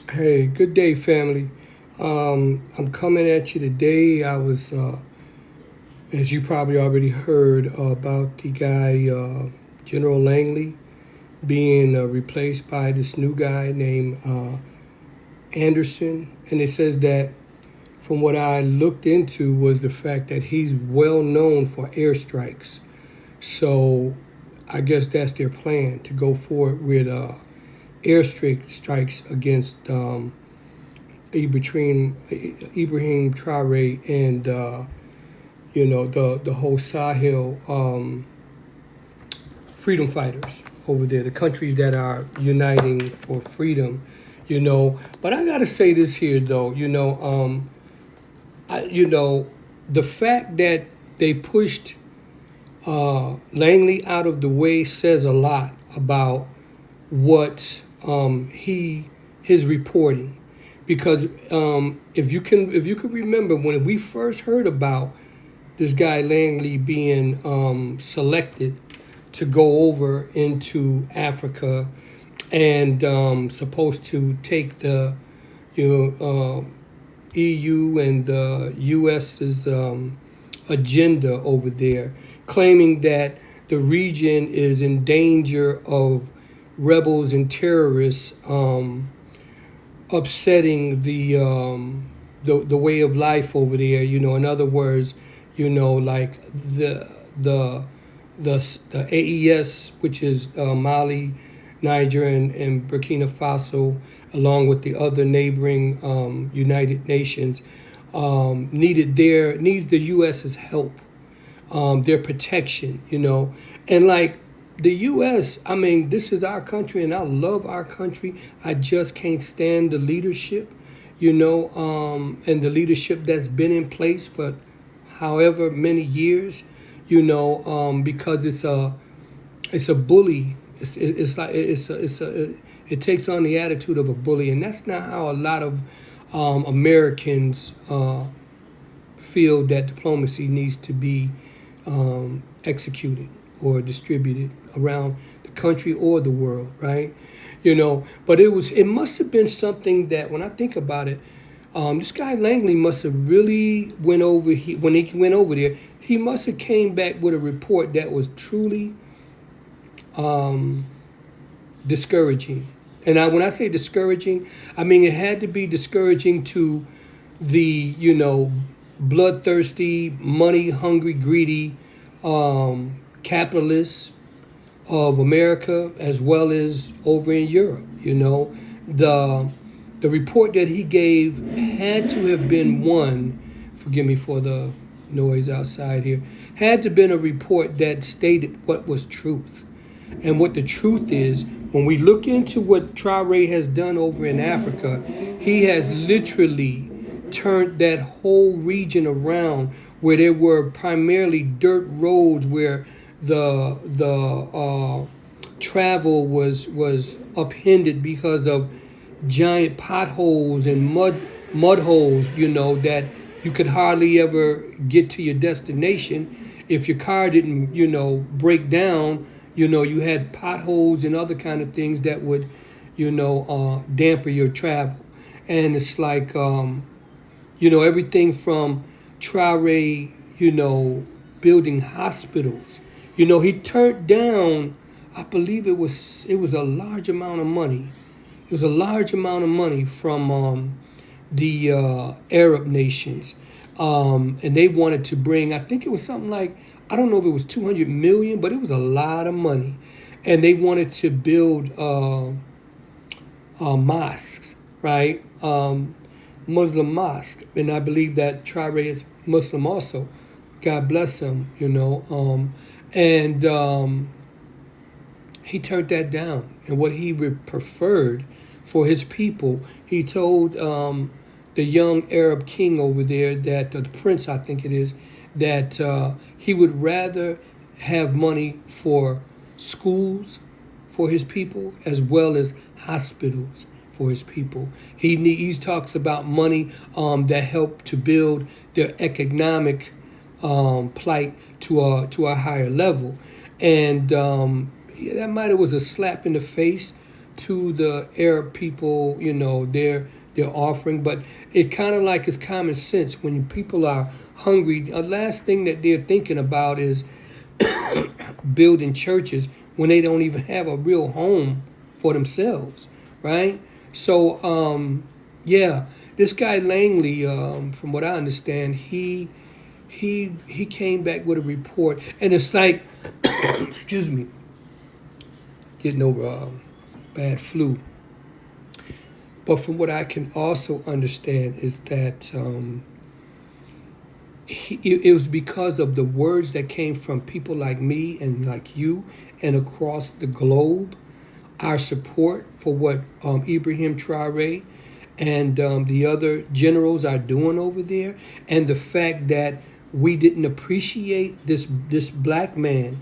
Hey, good day, family. I'm coming at you today. As you probably already heard, about the guy, General Langley, being replaced by this new guy named Anderson. And it says that, from what I looked into, was the fact that he's well known for airstrikes. So I guess that's their plan to go forward with airstrike strikes against Ibrahim Traore and the whole Sahel freedom fighters over there, the countries that are uniting for freedom. But I gotta say this here though, the fact that they pushed Langley out of the way says a lot about what his reporting, because if you can remember when we first heard about this guy Langley being selected to go over into Africa and supposed to take the EU and the US's agenda over there, claiming that the region is in danger of rebels and terrorists upsetting the way of life over there. In other words, like the AES, which is Mali, Niger, and Burkina Faso, along with the other neighboring United Nations, needs the U.S.'s help, their protection, and like the U.S. I mean, this is our country, and I love our country. I just can't stand the leadership, and the leadership that's been in place for however many years, because it's a bully. It's like it takes on the attitude of a bully, and that's not how a lot of Americans feel that diplomacy needs to be executed or distributed around the country or the world, right? But it must have been something that, when I think about it, this guy Langley must have really when he went over there, he must have came back with a report that was truly discouraging. And when I say discouraging, I mean it had to be discouraging to the bloodthirsty, money hungry, greedy capitalists of America, as well as over in Europe. The the report that he gave had to have been one. Forgive me for the noise outside here. Had to have been a report that stated what was truth. And what the truth is, when we look into what Traore has done over in Africa, he has literally turned that whole region around, where there were primarily dirt roads, where the travel was upended because of giant potholes and mud holes, that you could hardly ever get to your destination if your car didn't, break down. You had potholes and other kind of things that would, damper your travel. And it's like, everything from Traore, building hospitals. He turned down, I believe it was a large amount of money. It was a large amount of money from the Arab nations, and they wanted to bring. I think it was something like, I don't know if it was 200 million, but it was a lot of money, and they wanted to build mosques, right? Muslim mosque, and I believe that Traore is Muslim also. God bless him, and he turned that down. And what he preferred for his people, he told the young Arab king over there, that the prince, I think it is, that he would rather have money for schools for his people, as well as hospitals for his people. He talks about money that help to build their economic plight to a higher level, and that might have was a slap in the face to the Arab people, their offering, but it kind of like it's common sense when people are hungry. The last thing that they're thinking about is building churches when they don't even have a real home for themselves, right? So, yeah, this guy Langley, from what I understand, he came back with a report, and it's like, excuse me, getting over bad flu. But from what I can also understand is that it was because of the words that came from people like me and like you and across the globe, our support for what Ibrahim Traore and the other generals are doing over there, and the fact that we didn't appreciate this black man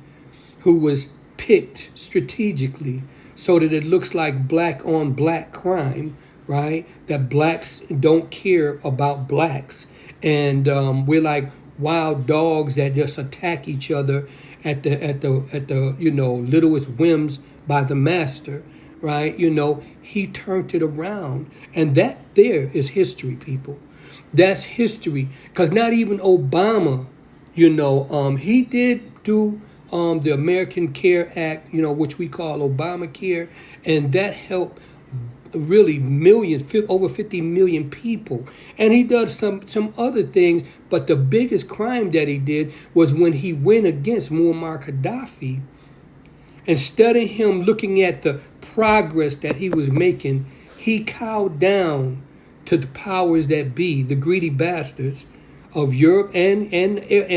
who was picked strategically so that it looks like black on black crime, right? That blacks don't care about blacks, and we're like wild dogs that just attack each other at the littlest whims by the master, right? He turned it around, and that there is history, people. That's history, because not even Obama, he did do the American Care Act, which we call Obamacare, and that helped really millions, over 50 million people. And he does some other things, but the biggest crime that he did was when he went against Muammar Gaddafi. Instead of him looking at the progress that he was making, he cowed down to the powers that be, the greedy bastards of Europe and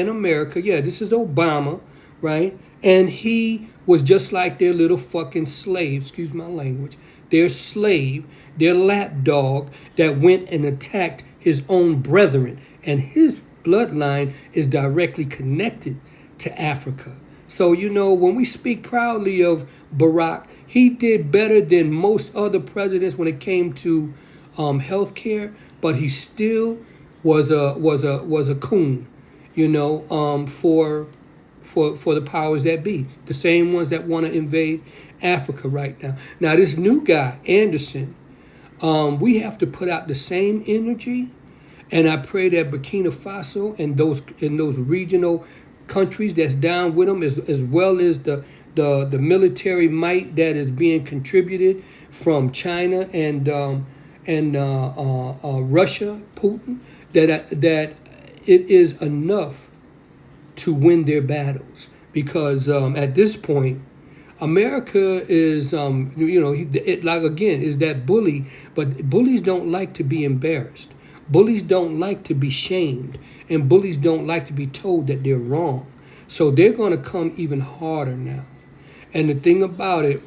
America. Yeah, this is Obama, right? And he was just like their little fucking slave, excuse my language, their slave, their lapdog that went and attacked his own brethren. And his bloodline is directly connected to Africa. So, when we speak proudly of Barack, he did better than most other presidents when it came to health care, but he still was a coon, for the powers that be, the same ones that want to invade Africa right now. Now, this new guy, Anderson, we have to put out the same energy, and I pray that Burkina Faso and those regional countries that's down with them, as well as the military might that is being contributed from China and Russia, Putin, that it is enough to win their battles, because at this point, America is, is that bully, but bullies don't like to be embarrassed. Bullies don't like to be shamed, and bullies don't like to be told that they're wrong. So they're going to come even harder now. And the thing about it,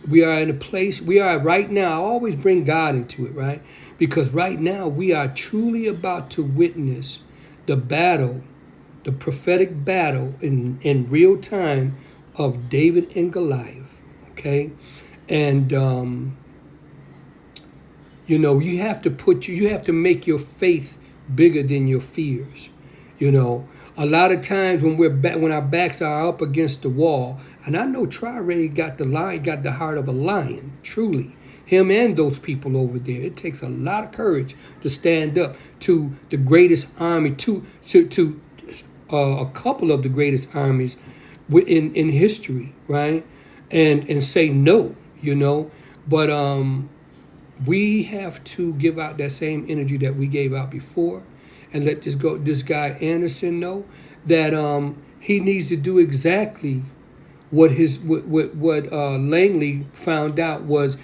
we are in a place, we are right now, I always bring God into it, right? Because right now we are truly about to witness the battle, the prophetic battle in real time of David and Goliath, okay? And, you have to make your faith bigger than your fears. A lot of times when our backs are up against the wall, and I know Traore got the heart of a lion, truly. Him and those people over there. It takes a lot of courage to stand up to the greatest army, to a couple of the greatest armies in history, right? And say no, But we have to give out that same energy that we gave out before, and let this guy Anderson know that he needs to do exactly what Langley found out was,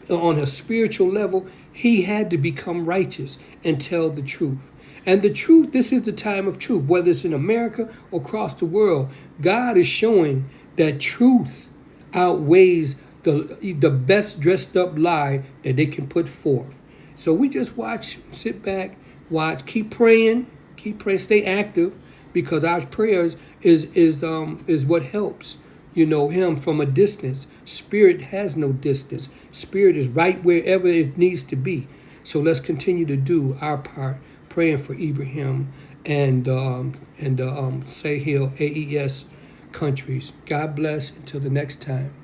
on a spiritual level, he had to become righteous and tell the truth. And the truth, this is the time of truth, whether it's in America or across the world. God is showing that truth outweighs the best dressed up lie that they can put forth. So we just sit back, watch, keep praying, stay active, because our prayers is what helps, him from a distance. Spirit has no distance. Spirit is right wherever it needs to be. So let's continue to do our part, praying for Ibrahim and Sahel, AES countries. God bless until the next time.